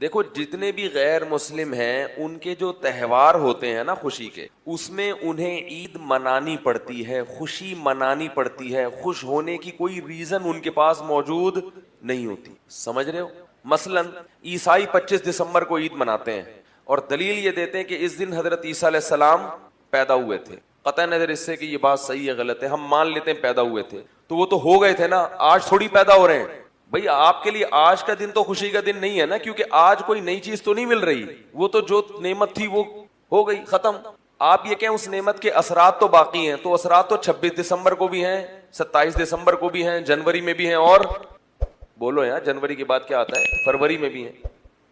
دیکھو جتنے بھی غیر مسلم ہیں ان کے جو تہوار ہوتے ہیں نا خوشی کے، اس میں انہیں عید منانی پڑتی ہے، خوشی منانی پڑتی ہے، خوش ہونے کی کوئی ریزن ان کے پاس موجود نہیں ہوتی. سمجھ رہے ہو؟ مثلا عیسائی 25 دسمبر کو عید مناتے ہیں اور دلیل یہ دیتے ہیں کہ اس دن حضرت عیسیٰ علیہ السلام پیدا ہوئے تھے. قطع نظر اس سے کہ یہ بات صحیح ہے غلط ہے، ہم مان لیتے ہیں پیدا ہوئے تھے، تو وہ تو ہو گئے تھے نا، آج تھوڑی پیدا ہو رہے ہیں. بھئی آپ کے لیے آج کا دن تو خوشی کا دن نہیں ہے نا، کیونکہ آج کوئی نئی چیز تو نہیں مل رہی، وہ تو جو نعمت تھی وہ ہو گئی ختم. آپ یہ کہیں اس نعمت کے اثرات تو باقی ہیں، تو اثرات تو 26 دسمبر کو بھی ہیں، 27 دسمبر کو بھی ہیں، جنوری میں بھی ہیں، اور بولو یار جنوری کے بعد کیا آتا ہے، فروری میں بھی ہیں.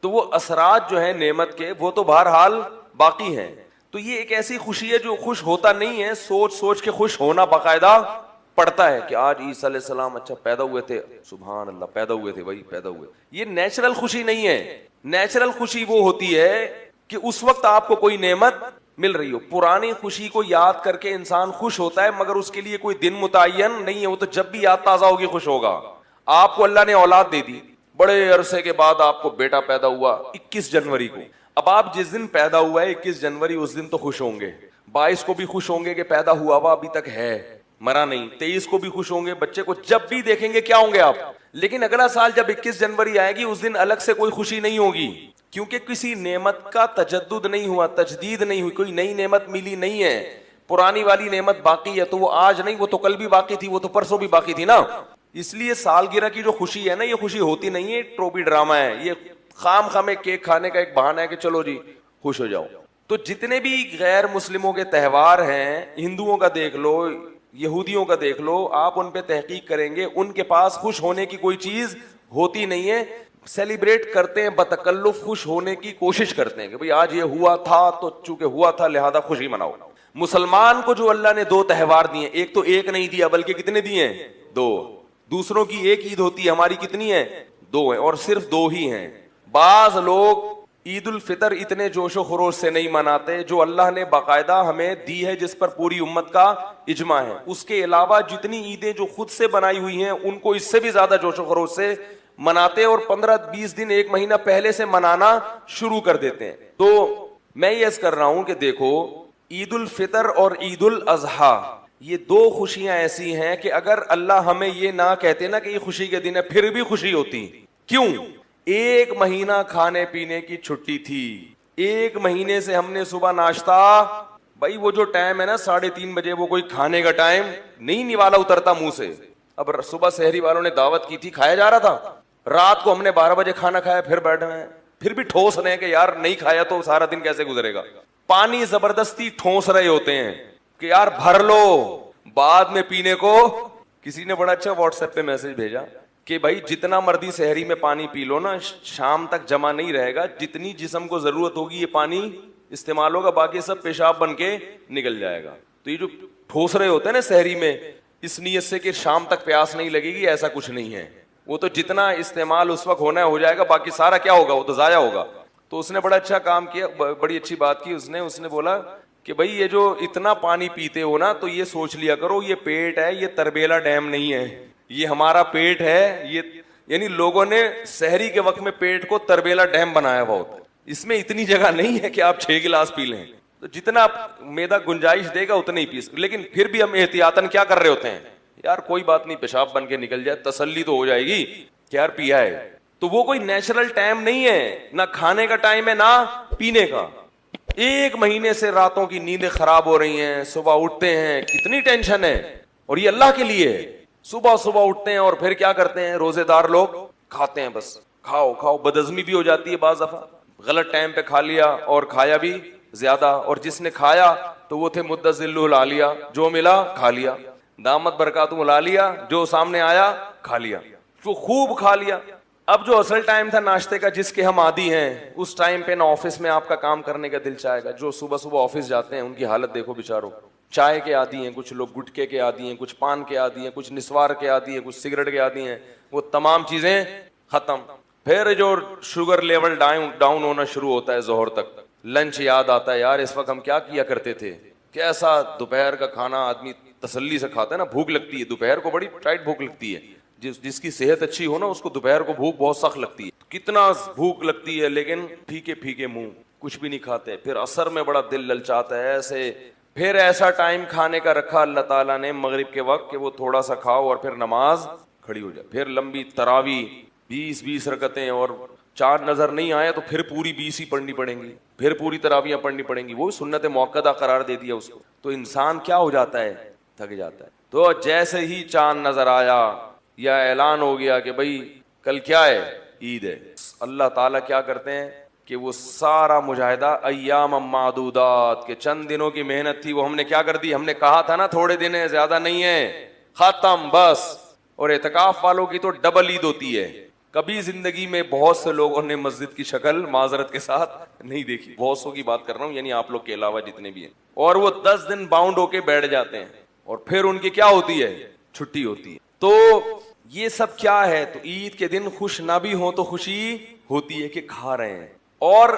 تو وہ اثرات جو ہیں نعمت کے وہ تو بہرحال باقی ہیں. تو یہ ایک ایسی خوشی ہے جو خوش ہوتا نہیں ہے، سوچ سوچ کے خوش ہونا باقاعدہ پڑتا ہے کہ آج عیسیٰ علیہ السلام اچھا پیدا ہوئے تھے، سبحان اللہ پیدا ہوئے تھے بھائی پیدا ہوئے. یہ نیچرل خوشی نہیں ہے. نیچرل خوشی وہ ہوتی ہے کہ اس وقت آپ کو کوئی نعمت مل رہی ہو. پرانی خوشی کو یاد کر کے انسان خوش ہوتا ہے، مگر اس کے لیے کوئی دن متعین نہیں ہے، وہ تو جب بھی یاد تازہ ہوگی خوش ہوگا. آپ کو اللہ نے اولاد دے دی، بڑے عرصے کے بعد آپ کو بیٹا پیدا ہوا 21 جنوری کو. اب آپ جس دن پیدا ہوا ہے 21 جنوری، اس دن تو خوش ہوں گے. 22 کو بھی خوش ہوں گے کہ پیدا ہوا ہوا ابھی تک ہے، مرا نہیں. 23 کو بھی خوش ہوں گے بچے کو، جب بھی دیکھیں گے کیا ہوں گے آپ. لیکن اگلا سال جب 21 جنوری آئے گی اس دن الگ سے کوئی خوشی نہیں ہوگی، کیونکہ کسی نعمت کا تجدد نہیں ہوا، تجدید نہیں ہوئی، کوئی نئی نعمت ملی نہیں ہے. پرانی والی نعمت باقی ہے، تو وہ آج نہیں، وہ تو کل بھی باقی تھی، وہ تو پرسوں بھی باقی تھی نا. اس لیے سالگرہ کی جو خوشی ہے نا، یہ خوشی ہوتی نہیں ہے، ٹروپی ڈرامہ ہے. یہ خام خامے کیک کھانے کا ایک بہانہ ہے کہ چلو جی خوش ہو جاؤ. تو جتنے بھی غیر مسلموں کے تہوار ہیں، ہندوؤں کا دیکھ لو، یہودیوں کا دیکھ لو، آپ ان پہ تحقیق کریں گے ان کے پاس خوش ہونے کی کوئی چیز ہوتی نہیں ہے. سیلیبریٹ کرتے ہیں بتکلف، خوش ہونے کی کوشش کرتے ہیں کہ بھئی آج یہ ہوا تھا تو چونکہ ہوا تھا لہذا خوشی مناؤ. مسلمان کو جو اللہ نے 2 تہوار دیے، ایک تو ایک نہیں دیا بلکہ کتنے دیے ہیں؟ 2. دوسروں کی ایک عید ہوتی ہے، ہماری کتنی ہے؟ 2 ہیں، اور صرف 2 ہی ہیں. بعض لوگ عید الفطر اتنے جوش و خروش سے نہیں مناتے جو اللہ نے باقاعدہ ہمیں دی ہے، جس پر پوری امت کا اجماع ہے. اس کے علاوہ جتنی عیدیں جو خود سے بنائی ہوئی ہیں ان کو اس سے بھی زیادہ جوش و خروش سے مناتے، اور 15-20 دن 1 مہینہ پہلے سے منانا شروع کر دیتے ہیں. تو میں یہ عرض کر رہا ہوں کہ دیکھو عید الفطر اور عید الاضحیٰ یہ 2 خوشیاں ایسی ہیں کہ اگر اللہ ہمیں یہ نہ کہتے نا کہ یہ خوشی کے دن ہے، پھر بھی خوشی ہوتی. کیوں؟ 1 مہینہ کھانے پینے کی چھٹی تھی، 1 مہینے سے ہم نے صبح ناشتہ، بھائی وہ جو ٹائم ہے نا 3:30 بجے، وہ کوئی کھانے کا ٹائم نہیں نوالا اترتا منہ سے. اب صبح سحری والوں نے دعوت کی تھی، کھایا جا رہا تھا. رات کو ہم نے 12 بجے کھانا کھایا، پھر بیٹھے ہیں، پھر بھی ٹھوس رہے ہیں کہ یار نہیں کھایا تو سارا دن کیسے گزرے گا. پانی زبردستی ٹھوس رہے ہوتے ہیں کہ یار بھر لو بعد میں پینے کو. کسی نے بڑا اچھا واٹس ایپ پہ میسج بھیجا کہ بھائی جتنا مرضی سحری میں پانی پی لو نا، شام تک جمع نہیں رہے گا، جتنی جسم کو ضرورت ہوگی یہ پانی استعمال ہوگا، باقی سب پیشاب بن کے نکل جائے گا. تو یہ جو ٹھوس رہے ہوتے ہیں نا سحری میں اس نیت سے کہ شام تک پیاس نہیں لگے گی، ایسا کچھ نہیں ہے. وہ تو جتنا استعمال اس وقت ہونا ہے ہو جائے گا، باقی سارا کیا ہوگا، وہ تو ضائع ہوگا. تو اس نے بڑا اچھا کام کیا، بڑی اچھی بات کی اس نے بولا کہ بھائی یہ جو اتنا پانی پیتے ہو نا تو یہ سوچ لیا کرو یہ پیٹ ہے، یہ تربیلا ڈیم نہیں ہے، یہ ہمارا پیٹ ہے. یہ یعنی لوگوں نے سحری کے وقت میں پیٹ کو تربیلا ڈیم بنایا ہوا ہوتا ہے، اس میں اتنی جگہ نہیں ہے کہ آپ 6 گلاس پی لیں. تو جتنا میدا گنجائش دے گا اتنا ہی پی سکتے. لیکن پھر بھی ہم احتیاطاً کیا کر رہے ہوتے ہیں، یار کوئی بات نہیں پیشاب بن کے نکل جائے، تسلی تو ہو جائے گی کہ یار پیا ہے. تو وہ کوئی نیچرل ٹائم نہیں ہے، نہ کھانے کا ٹائم ہے نہ پینے کا. 1 مہینے سے راتوں کی نیندیں خراب ہو رہی ہیں، صبح اٹھتے ہیں کتنی ٹینشن ہے، اور یہ اللہ کے لیے ہے. صبح اٹھتے ہیں اور پھر کیا کرتے ہیں، روزے دار لوگ کھاتے ہیں، بس کھاؤ. بدہضمی بھی ہو جاتی ہے بعض دفعہ، غلط ٹائم پہ کھا لیا اور کھایا بھی زیادہ، اور جس نے کھایا تو وہ تھے مدذل العالیہ، جو ملا کھا لیا، دامت برکاتہم العالیہ، جو سامنے آیا کھا لیا، تو خوب کھا لیا. اب جو اصل ٹائم تھا ناشتے کا جس کے ہم عادی ہیں، اس ٹائم پہ نہ آفس میں آپ کا کام کرنے کا دل چاہے گا. جو صبح آفس جاتے ہیں ان کی حالت دیکھو بیچاروں، چائے کے عادی ہیں، کچھ لوگ گٹکے کے عادی ہیں، کچھ پان کے عادی ہیں، کچھ نسوار کے عادی ہیں، کچھ سگریٹ کے عادی ہیں، وہ تمام چیزیں ختم. پھر جو شوگر لیول ڈاؤن ہونا شروع ہوتا ہے ظہر تک. لنچ یاد آتا ہے، یار اس وقت ہم کیا کیا کرتے تھے، کیسا دوپہر کا کھانا آدمی تسلی سے کھاتا ہے نا. بھوک لگتی ہے دوپہر کو، بڑی ٹائٹ بھوک لگتی ہے. جس کی صحت اچھی ہو نا اس کو دوپہر کو بھوک بہت سخت لگتی ہے. کتنا بھوک لگتی ہے لیکن پھیکے پھیکے منہ، کچھ بھی نہیں کھاتے. پھر عصر میں بڑا دل للچاتا ہے ایسے. پھر ایسا ٹائم کھانے کا رکھا اللہ تعالیٰ نے مغرب کے وقت کہ وہ تھوڑا سا کھاؤ اور پھر نماز کھڑی ہو جائے. پھر لمبی تراوی 20 رکعتیں، اور چاند نظر نہیں آیا تو پھر پوری 20 ہی پڑھنی پڑیں گی، پھر پوری تراویاں پڑھنی پڑیں گی. وہ سنت موقدہ قرار دے دیا اس کو. تو انسان کیا ہو جاتا ہے؟ تھک جاتا ہے. تو جیسے ہی چاند نظر آیا یا اعلان ہو گیا کہ بھئی کل کیا ہے؟ عید ہے، اللہ تعالیٰ کیا کرتے ہیں کہ وہ سارا مجاہدہ ایام معدودات کے چند دنوں کی محنت تھی وہ ہم نے کیا کر دی؟ ہم نے کہا تھا نا تھوڑے دن ہے، زیادہ نہیں ہے، ختم بس. اور اعتکاف والوں کی تو ڈبل عید ہوتی ہے. کبھی زندگی میں بہت سے لوگوں نے مسجد کی شکل معذرت کے ساتھ نہیں دیکھی، بہت سو کی بات کر رہا ہوں، یعنی آپ لوگ کے علاوہ جتنے بھی ہیں. اور وہ 10 دن باؤنڈ ہو کے بیٹھ جاتے ہیں اور پھر ان کی کیا ہوتی ہے؟ چھٹی ہوتی ہے. تو یہ سب کیا ہے؟ تو عید کے دن خوش نہ بھی ہوں تو خوشی ہوتی ہے کہ کھا رہے ہیں، اور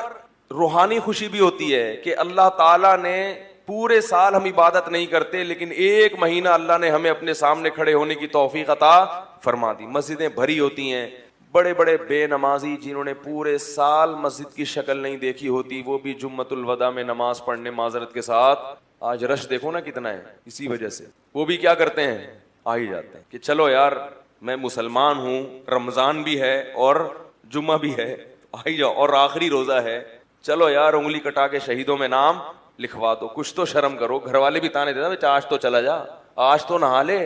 روحانی خوشی بھی ہوتی ہے کہ اللہ تعالیٰ نے پورے سال ہم عبادت نہیں کرتے لیکن ایک مہینہ اللہ نے ہمیں اپنے سامنے کھڑے ہونے کی توفیق عطا فرما دی. مسجدیں بھری ہوتی ہیں، بڑے بڑے بے نمازی جنہوں نے پورے سال مسجد کی شکل نہیں دیکھی ہوتی وہ بھی جمعۃ الوداع میں نماز پڑھنے معذرت کے ساتھ. آج رش دیکھو نا کتنا ہے، اسی وجہ سے وہ بھی کیا کرتے ہیں؟ آ ہی جاتے ہیں کہ چلو یار میں مسلمان ہوں، رمضان بھی ہے اور جمعہ بھی ہے، آ ہی جاؤ، اور آخری روزہ ہے، چلو یار انگلی کٹا کے شہیدوں میں نام لکھوا دو، کچھ تو شرم کرو. گھر والے بھی تانے دیتے آج تو چلا جا، آج تو نہا لے،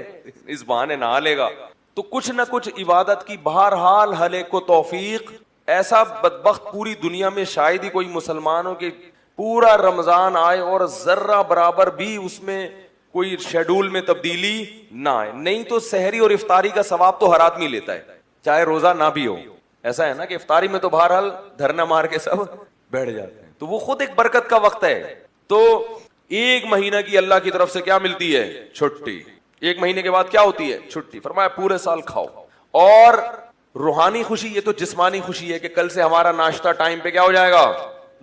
اس بہانے نہا لے گا. تو کچھ نہ کچھ عبادت کی بہرحال ہر ایک کو توفیق. ایسا بدبخت پوری دنیا میں شاید ہی کوئی مسلمان ہو کہ پورا رمضان آئے اور ذرہ برابر بھی اس میں کوئی شیڈول میں تبدیلی نہ آئے. نہیں تو سحری اور افطاری کا ثواب تو ہر آدمی لیتا ہے چاہے روزہ نہ بھی ہو. ایسا ہے نا کہ افطاری میں تو بہرحال دھرنا مار کے سب بیٹھ جاتے ہیں. تو وہ خود ایک برکت کا وقت ہے. تو ایک مہینہ کی اللہ کی طرف سے کیا ملتی ہے؟ چھٹی. ایک مہینے کے بعد کیا ہوتی ہے؟ چھٹی. فرمایا پورے سال کھاؤ. اور روحانی خوشی یہ تو جسمانی خوشی ہے کہ کل سے ہمارا ناشتہ ٹائم پہ کیا ہو جائے گا؟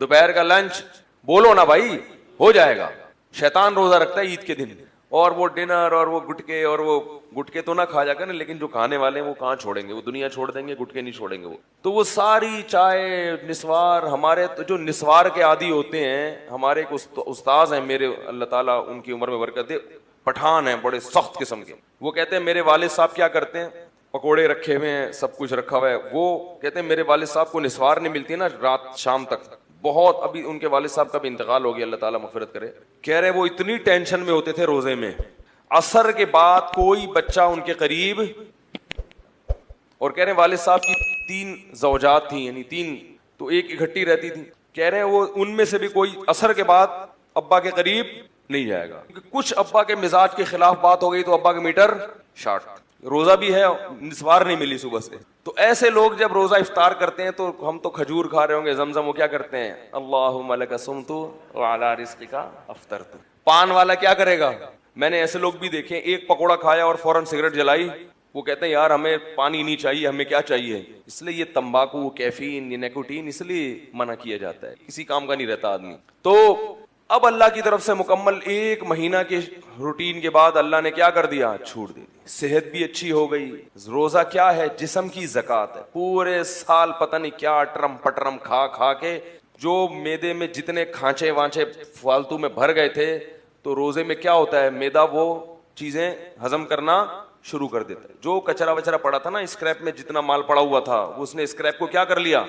دوپہر کا لنچ بولو نا بھائی ہو جائے گا. شیطان روزہ رکھتا ہے عید کے دن، اور وہ ڈنر اور وہ گٹکے، اور وہ گٹکے تو نہ کھا جا کر، لیکن جو کھانے والے ہیں وہ کہاں چھوڑیں گے، وہ دنیا چھوڑ دیں گے، گٹکے نہیں چھوڑیں گے وہ. تو وہ ساری چائے نسوار، ہمارے تو جو نسوار کے عادی ہوتے ہیں، ہمارے ایک استاذ ہیں میرے، اللہ تعالیٰ ان کی عمر میں برکت دے، پٹھان ہیں بڑے سخت قسم کے. وہ کہتے ہیں میرے والد صاحب کیا کرتے ہیں، پکوڑے رکھے ہوئے ہیں، سب کچھ رکھا ہوا ہے. وہ کہتے ہیں میرے والد صاحب کو نسوار نہیں ملتی نا رات شام تک بہت. ابھی ان کے والد صاحب کا بھی انتقال ہو گیا، اللہ تعالیٰ مغفرت کرے. کہہ رہے وہ اتنی ٹینشن میں ہوتے تھے روزے میں، عصر کے بعد کوئی بچہ ان کے قریب، اور کہہ رہے ہیں والد صاحب کی 3 زوجات تھیں، یعنی 3 تو ایک اکٹھی رہتی تھی. کہہ رہے ہیں وہ ان میں سے بھی کوئی عصر کے بعد ابا کے قریب نہیں جائے گا. کچھ ابا کے مزاج کے خلاف بات ہو گئی تو ابا کا میٹر شارٹ. روزہ بھی ہے، نسوار نہیں ملی صبح سے. تو ایسے لوگ جب روزہ افطار کرتے ہیں تو ہم تو کھجور کھا رہے ہوں گے، زمزم، وہ کیا کرتے ہیں؟ اللہم لک صمت وعلی رزقک افطرت. پان والا کیا کرے گا؟ میں نے ایسے لوگ بھی دیکھے، ایک پکوڑا کھایا اور فوراً سگریٹ جلائی. وہ کہتے ہیں یار ہمیں پانی نہیں چاہیے، ہمیں کیا چاہیے؟ اس لیے یہ تمباکو، کیفین، یہ نیکوٹین اس لیے منع کیا جاتا ہے، کسی کام کا نہیں رہتا آدمی. تو اب اللہ کی طرف سے مکمل 1 مہینہ کے روٹین کے بعد اللہ نے کیا کر دیا؟ چھوڑ دی. صحت بھی اچھی ہو گئی. روزہ کیا ہے؟ جسم کی زکات ہے. پورے سال پتہ نہیں کیا اٹرم پٹرم کھا کھا کے جو میدے میں جتنے کھانچے وانچے فالتو میں بھر گئے تھے، تو روزے میں کیا ہوتا ہے؟ میدا وہ چیزیں ہضم کرنا شروع کر دیتا ہے. جو کچرا وچرا پڑا تھا نا اسکریپ میں، جتنا مال پڑا ہوا تھا، اس نے اسکریپ کو کیا کر لیا؟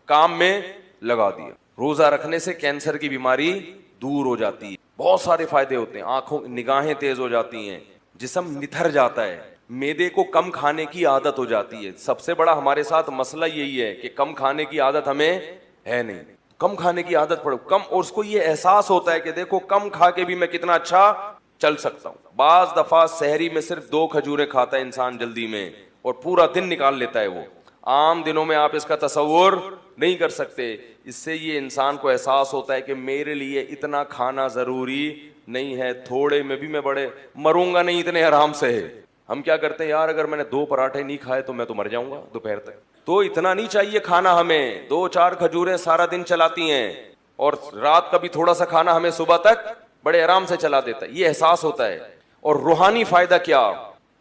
کام میں لگا دیا. روزہ رکھنے سے کینسر کی بیماری دور ہو جاتی ہے، بہت سارے فائدے ہوتے ہیں. آنکھوں نگاہیں تیز ہو جاتی ہیں، جسم نتھر جاتا ہے، میدے کو کم کھانے کی عادت ہو جاتی ہے. سب سے بڑا ہمارے ساتھ مسئلہ یہی ہے کہ کم کھانے کی عادت ہمیں ہے نہیں. کم کھانے کی عادت پڑو کم، اور اس کو یہ احساس ہوتا ہے کہ دیکھو کم کھا کے بھی میں کتنا اچھا چل سکتا ہوں. بعض دفعہ سحری میں صرف 2 کھجوریں کھاتا ہے انسان جلدی میں، اور پورا دن نکال لیتا ہے. وہ عام دنوں میں آپ اس کا تصور نہیں کر سکتے. اس سے یہ انسان کو احساس ہوتا ہے کہ میرے لیے اتنا کھانا ضروری نہیں ہے، تھوڑے میں بھی میں بڑے مروں گا نہیں اتنے آرام سے ہے. ہم کیا کرتے ہیں یار، اگر میں نے 2 پراٹھے نہیں کھائے تو میں تو مر جاؤں گا دوپہر تک. تو اتنا نہیں چاہیے کھانا ہمیں. 2-4 کھجوریں سارا دن چلاتی ہیں، اور رات کا بھی تھوڑا سا کھانا ہمیں صبح تک بڑے آرام سے چلا دیتا ہے. یہ احساس ہوتا ہے. اور روحانی فائدہ کیا؟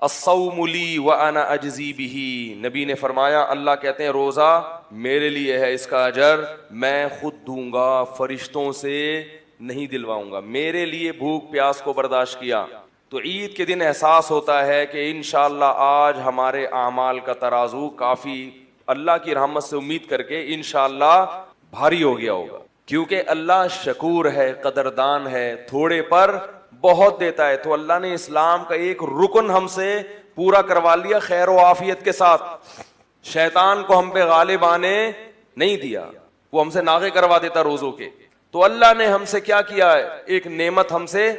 الصوم لی وانا اجزی بہ، نبی نے فرمایا اللہ کہتے ہیں روزہ میرے لیے ہے، اس کا اجر میں خود دوں گا، فرشتوں سے نہیں دلواؤں گا، میرے لیے بھوک پیاس کو برداشت کیا۔ تو عید کے دن احساس ہوتا ہے کہ انشاءاللہ آج ہمارے اعمال کا ترازو کافی اللہ کی رحمت سے امید کر کے انشاءاللہ بھاری ہو گیا ہوگا، کیونکہ اللہ شکور ہے، قدردان ہے، تھوڑے پر بہت دیتا ہے۔ تو اللہ نے اسلام کا ایک رکن ہم سے پورا کروا لیا خیر و عافیت کے ساتھ، شیطان کو ہم پہ غالب آنے نہیں دیا، وہ ہم سے ناغے کروا دیتا روزوں کے۔ تو اللہ نے ہم سے کیا کیا ہے، ایک نعمت ہم سے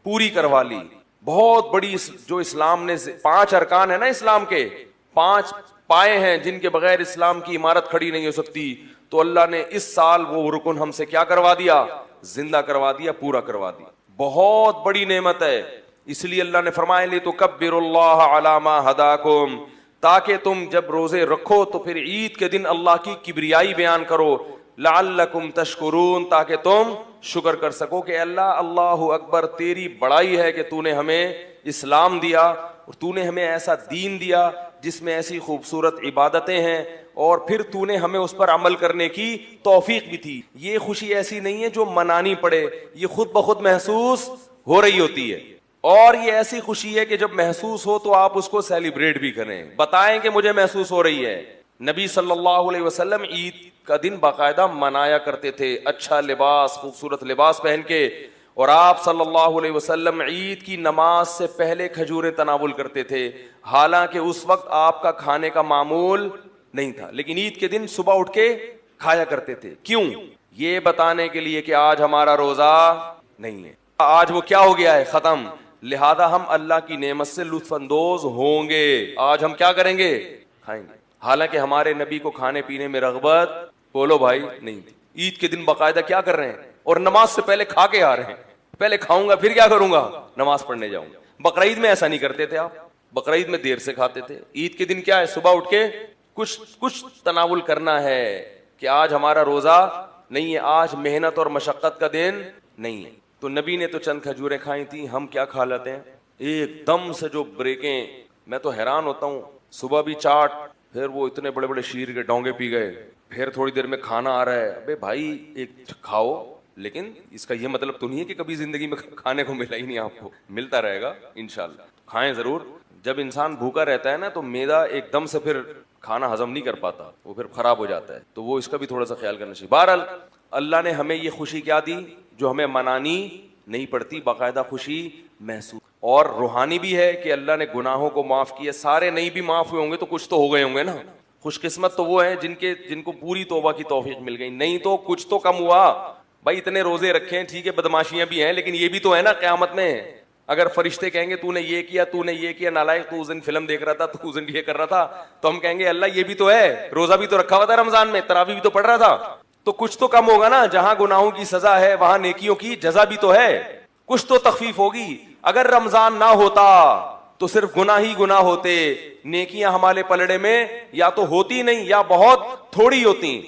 پوری کروا لی بہت بڑی، جو اسلام نے 5 ارکان ہے نا اسلام کے، 5 پائے ہیں جن کے بغیر اسلام کی عمارت کھڑی نہیں ہو سکتی، تو اللہ نے اس سال وہ رکن ہم سے کیا کروا دیا، زندہ کروا دیا، پورا کروا دیا، بہت بڑی نعمت ہے۔ اس لیے اللہ نے فرمایا لِتُكَبِّرُوا اللَّهَ عَلَى مَا هَدَاكُمْ، تاکہ تم جب روزے رکھو تو پھر عید کے دن اللہ کی کبریائی بیان کرو، لعلکم تشکرون، تاکہ تم شکر کر سکو کہ اللہ اللہ اکبر، تیری بڑائی ہے کہ تو نے ہمیں اسلام دیا اور تو نے ہمیں ایسا دین دیا جس میں ایسی خوبصورت عبادتیں ہیں، اور پھر تو نے ہمیں اس پر عمل کرنے کی توفیق بھی تھی۔ یہ خوشی ایسی نہیں ہے جو منانی پڑے، یہ خود بخود محسوس ہو رہی ہوتی ہے، اور یہ ایسی خوشی ہے کہ جب محسوس ہو تو آپ اس کو سیلیبریٹ بھی کریں، بتائیں کہ مجھے محسوس ہو رہی ہے۔ نبی صلی اللہ علیہ وسلم عید کا دن باقاعدہ منایا کرتے تھے، اچھا لباس، خوبصورت لباس پہن کے، اور آپ صلی اللہ علیہ وسلم عید کی نماز سے پہلے کھجوریں تناول کرتے تھے، حالانکہ اس وقت آپ کا کھانے کا معمول نہیں تھا، لیکن عید کے دن صبح اٹھ کے کھایا کرتے تھے۔ کیوں؟ یہ بتانے کے لیے کہ آج ہمارا روزہ نہیں ہے، آج وہ کیا ہو گیا ہے، ختم، لہذا ہم اللہ کی نعمت سے لطف اندوز ہوں گے، آج ہم کیا کریں گے، کھائیں گے۔ حالانکہ ہمارے نبی کو کھانے پینے میں رغبت بولو بھائی نہیں تھی، عید کے دن باقاعدہ کیا کر رہے ہیں، اور نماز سے پہلے کھا کے آ رہے ہیں، پہلے کھاؤں گا پھر کیا کروں گا، نماز پڑھنے جاؤں گا۔ بقرعید میں ایسا نہیں کرتے تھے آپ، بقرعید میں دیر سے کھاتے تھے، عید کے دن کیا ہے، صبح اٹھ کے کچھ تناول کرنا ہے کہ آج ہمارا روزہ نہیں ہے، آج محنت اور مشقت کا دن نہیں ہے۔ تو نبی نے تو چند کھجوریں کھائی تھیں، ہم کیا کھا لیتے ہیں ایک دم سے، جو بریکیں، میں تو حیران ہوتا ہوں، صبح بھی چاٹ، پھر وہ اتنے بڑے بڑے شیر کے ڈونگے پی گئے، پھر تھوڑی دیر میں کھانا آ رہا ہے، ابے بھائی ایک کھاؤ، لیکن اس کا یہ مطلب تو نہیں ہے کہ کبھی زندگی میں کھانے کو ملا ہی نہیں، آپ کو ملتا رہے گا انشاءاللہ، کھائیں ضرور۔ جب انسان بھوکا رہتا ہے نا تو معدہ ایک دم سے پھر کھانا ہضم نہیں کر پاتا، وہ پھر خراب ہو جاتا ہے، تو وہ اس کا بھی تھوڑا سا خیال کرنا چاہیے۔ بہرحال اللہ نے ہمیں یہ خوشی کیا دی جو ہمیں منانی نہیں پڑتی، باقاعدہ خوشی محسوس، اور روحانی بھی ہے کہ اللہ نے گناہوں کو معاف کیا، سارے نہیں بھی معاف ہوئے ہوں گے تو کچھ تو ہو گئے ہوں گے نا، خوش قسمت تو وہ ہیں جن کو پوری توبہ کی توفیق مل گئی، نہیں تو کچھ تو کم ہوا۔ بھائی اتنے روزے رکھے ہیں ٹھیک ہے، بدماشیاں بھی ہیں، لیکن یہ بھی تو ہے نا قیامت میں، اگر فرشتے کہیں گے تو نے یہ کیا، تو نے یہ کیا، نالائق تو اس دن فلم دیکھ رہا تھا، تو اس دن یہ کر رہا تھا، تو ہم کہیں گے اللہ یہ بھی تو ہے، روزہ بھی تو رکھا ہوا تھا رمضان میں، تراویح بھی تو پڑھ رہا تھا، تو کچھ تو کم ہوگا نا، جہاں گناہوں کی سزا ہے وہاں نیکیوں کی جزا بھی تو ہے، کچھ تو تخفیف ہوگی۔ اگر رمضان نہ ہوتا تو صرف گناہ ہی گناہ ہوتے، نیکیاں ہمارے پلڑے میں یا تو ہوتی نہیں یا بہت تھوڑی ہوتی۔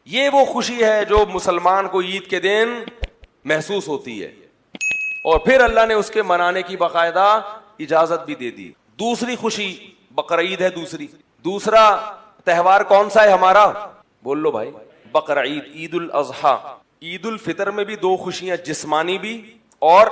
یہ وہ خوشی ہے جو مسلمان کو عید کے دن محسوس ہوتی ہے، اور پھر اللہ نے اس کے منانے کی باقاعدہ اجازت بھی دے دی۔ دوسری خوشی بقرعید ہے، دوسرا تہوار کون سا ہے ہمارا، بول لو بھائی، بقرعید، عید الاضحیٰ۔ عید الفطر میں بھی 2 خوشیاں، جسمانی بھی اور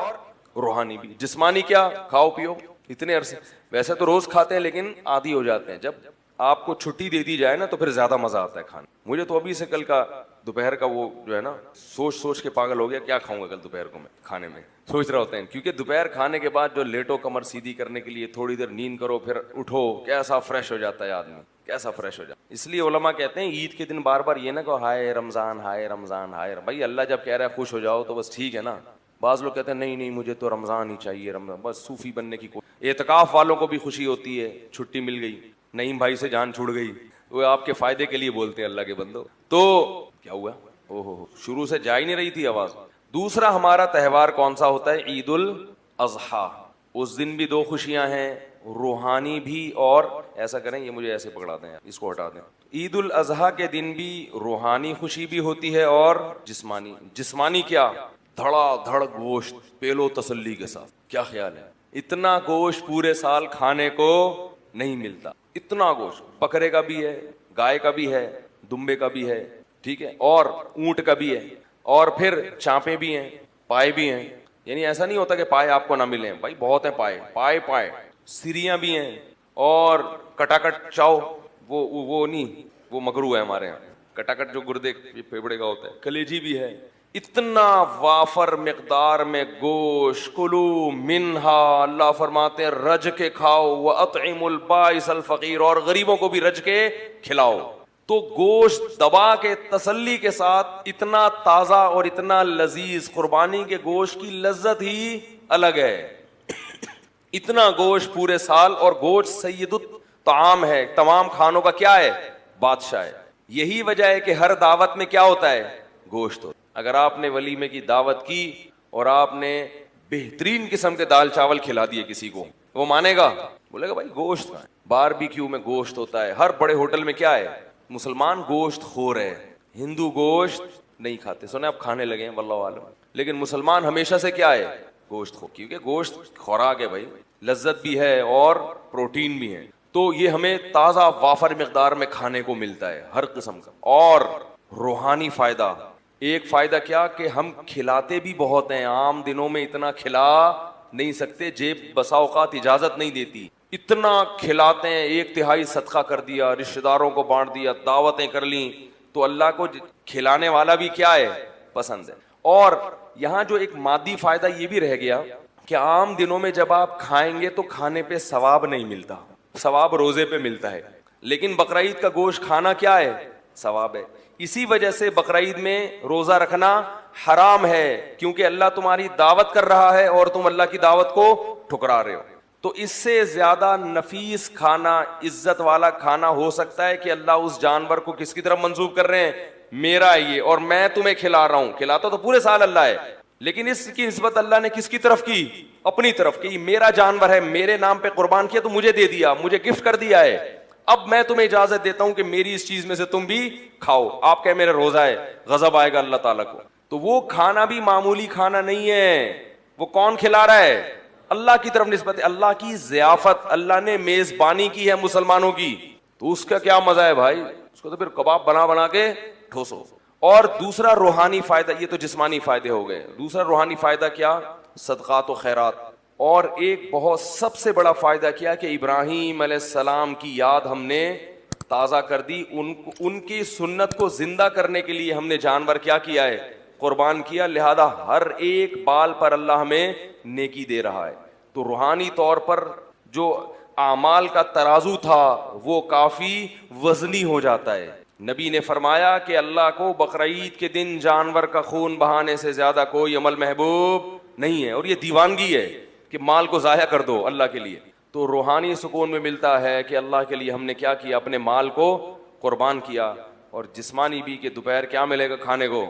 روحانی بھی۔ جسمانی کیا، کھاؤ پیو اتنے عرصے، ویسے تو روز کھاتے ہیں لیکن عادی ہو جاتے ہیں، جب آپ کو چھٹی دے دی جائے نا تو پھر زیادہ مزہ آتا ہے کھانے۔ مجھے تو ابھی سے کل کا دوپہر کا وہ جو ہے نا سوچ کے پاگل ہو گیا، کیا کھاؤں گا کل دوپہر کو میں کھانے میں، سوچ رہا ہوتا ہے، کیونکہ دوپہر کھانے کے بعد جو لیٹو کمر سیدھی کرنے کے لیے تھوڑی دیر نیند کرو پھر اٹھو، کیسا فریش ہو جاتا ہے آدمی، کیسا فریش ہو جاتا ہے۔ اس لیے علماء کہتے ہیں عید کے دن بار بار یہ نہ کہو ہائے رمضان ہائے رمضان ہائے، بھائی اللہ جب کہہ رہا ہے خوش ہو جاؤ تو بس ٹھیک ہے نا۔ بعض لوگ کہتے ہیں نہیں مجھے تو رمضان ہی چاہیے، رمضان، بس صوفی بننے کی اعتکاف والوں کو بھی خوشی ہوتی ہے، چھٹی مل گئی، نعیم بھائی سے جان چھوڑ گئی، وہ آپ کے فائدے کے لیے بولتے ہیں اللہ کے بندو۔ تو کیا ہوا، شروع سے جا ہی نہیں رہی تھی آواز۔ دوسرا ہمارا تہوار کون سا ہوتا ہے، عید الاضحیٰ۔ اس دن بھی 2 خوشیاں ہیں، روحانی بھی، اور ایسا کریں یہ مجھے ایسے پکڑا دیں، اس کو ہٹا دیں۔ عید الاضحیٰ کے دن بھی روحانی خوشی بھی ہوتی ہے اور جسمانی۔ جسمانی کیا، دھڑا دھڑ گوشت، پیلو تسلی کے ساتھ، کیا خیال ہے، اتنا گوشت پورے سال کھانے کو نہیں ملتا. اتنا گوشت بکرے کا بھی ہے, گائے کا بھی ہے, دمبے کا بھی ہے, ٹھیک ہے, اور اونٹ کا بھی ہے, اور پھر چانپے بھی ہیں, پائے بھی ہیں. یعنی ایسا نہیں ہوتا کہ پائے آپ کو نہ ملیں بھائی, بہت ہیں پائے, پائے سیریاں بھی ہیں, اور کٹاکٹ چاؤ, وہ نہیں, وہ مکروہ ہے ہمارے یہاں. کٹاکٹ جو گردے پھیپڑے کا ہوتا ہے, کلیجی بھی ہے. اتنا وافر مقدار میں گوشت, کلو منہا, اللہ فرماتے ہیں رج کے کھاؤ, وَأَطْعِمُوا الْبَائِسَ الْفَقِيرَ, اور غریبوں کو بھی رج کے کھلاؤ. تو گوشت دبا کے تسلی کے ساتھ اتنا تازہ اور اتنا لذیذ, قربانی کے گوشت کی لذت ہی الگ ہے. اتنا گوشت پورے سال, اور گوشت سید الطعام ہے, تمام کھانوں کا کیا ہے, بادشاہ ہے. یہی وجہ ہے کہ ہر دعوت میں کیا ہوتا ہے, گوشت ہوتا ہے. اگر آپ نے ولیمے کی دعوت کی اور آپ نے بہترین قسم کے دال چاول کھلا دیے کسی کو, وہ مانے گا, بولے گا بھائی گوشت کا ہے. باربیکیو میں گوشت ہوتا ہے, ہر بڑے ہوٹل میں کیا ہے, مسلمان گوشت خور ہے, ہندو گوشت نہیں کھاتے. سنے آپ کھانے لگے ہیں واللہ عالم, لیکن مسلمان ہمیشہ سے کیا ہے, گوشت خور, کیونکہ گوشت خوراک ہے بھائی, لذت بھی ہے اور پروٹین بھی ہے. تو یہ ہمیں تازہ وافر مقدار میں کھانے کو ملتا ہے ہر قسم کا. اور روحانی فائدہ, ایک فائدہ کیا کہ ہم کھلاتے بھی بہت ہیں. عام دنوں میں اتنا کھلا نہیں سکتے, جیب بسا اوقات اجازت نہیں دیتی. اتنا کھلاتے ہیں, 1/3 صدقہ کر دیا, رشتہ داروں کو بانٹ دیا, دعوتیں کر لیں, تو اللہ کو کھلانے والا بھی کیا ہے, پسند ہے. اور یہاں جو ایک مادی فائدہ یہ بھی رہ گیا کہ عام دنوں میں جب آپ کھائیں گے تو کھانے پہ ثواب نہیں ملتا, ثواب روزے پہ ملتا ہے. لیکن بقرعید کا گوشت کھانا کیا ہے, ثواب ہے. اسی وجہ سے بقرعید میں روزہ رکھنا حرام ہے, کیونکہ اللہ تمہاری دعوت کر رہا ہے اور تم اللہ کی دعوت کو ٹھکرا رہے ہو. تو اس سے زیادہ نفیس کھانا, عزت والا کھانا ہو سکتا ہے کہ اللہ اس جانور کو کس کی طرف منسوب کر رہے ہیں, میرا ہے یہ, اور میں تمہیں کھلا رہا ہوں. کھلاتا تو پورے سال اللہ ہے, لیکن اس کی نسبت اللہ نے کس کی طرف کی, اپنی طرف کی. میرا جانور ہے, میرے نام پہ قربان کیا تو مجھے دے دیا, مجھے گفٹ کر دیا ہے, اب میں تمہیں اجازت دیتا ہوں کہ میری اس چیز میں سے تم بھی کھاؤ. آپ کہے میرا روزہ ہے, غضب آئے گا اللہ تعالیٰ کو. تو وہ کھانا بھی معمولی کھانا نہیں ہے. وہ کون کھلا رہا ہے, اللہ کی طرف نسبت ہے, اللہ کی ضیافت, اللہ نے میزبانی کی ہے مسلمانوں کی. تو اس کا کیا مزہ ہے بھائی, اس کو تو پھر کباب بنا بنا کے ٹھوسو. اور دوسرا روحانی فائدہ, یہ تو جسمانی فائدے ہو گئے. دوسرا روحانی فائدہ کیا, صدقات و خیرات. اور ایک بہت سب سے بڑا فائدہ کیا کہ ابراہیم علیہ السلام کی یاد ہم نے تازہ کر دی. ان کی سنت کو زندہ کرنے کے لیے ہم نے جانور کیا کیا ہے, قربان کیا. لہذا ہر ایک بال پر اللہ ہمیں نیکی دے رہا ہے. تو روحانی طور پر جو اعمال کا ترازو تھا وہ کافی وزنی ہو جاتا ہے. نبی نے فرمایا کہ اللہ کو بقرعید کے دن جانور کا خون بہانے سے زیادہ کوئی عمل محبوب نہیں ہے. اور یہ دیوانگی ہے کہ مال کو ضائع کر دو اللہ کے لیے. تو روحانی سکون میں ملتا ہے کہ اللہ کے لیے ہم نے کیا کیا, اپنے مال کو قربان کیا. اور جسمانی بھی کہ دوپہر کیا ملے گا کھانے کو,